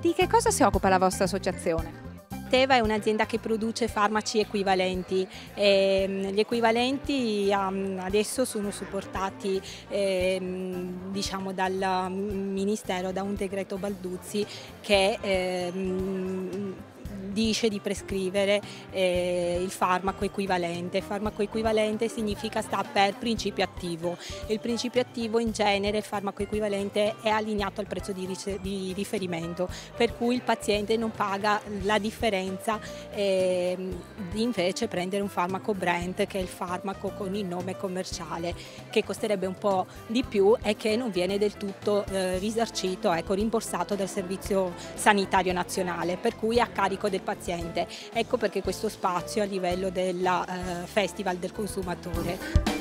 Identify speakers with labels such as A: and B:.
A: Di che cosa si occupa la vostra associazione?
B: Teva è un'azienda che produce farmaci equivalenti. Gli equivalenti adesso sono supportati diciamo dal Ministero, da un decreto Balduzzi che dice di prescrivere il farmaco equivalente. Il farmaco equivalente significa sta per principio attivo. Il principio attivo in genere, il farmaco equivalente, è allineato al prezzo di riferimento, per cui il paziente non paga la differenza di invece prendere un farmaco brand, che è il farmaco con il nome commerciale, che costerebbe un po' di più e che non viene del tutto risarcito, ecco, rimborsato dal Servizio Sanitario Nazionale, per cui è a carico del paziente. Ecco perché questo spazio a livello del Festival del Consumatore.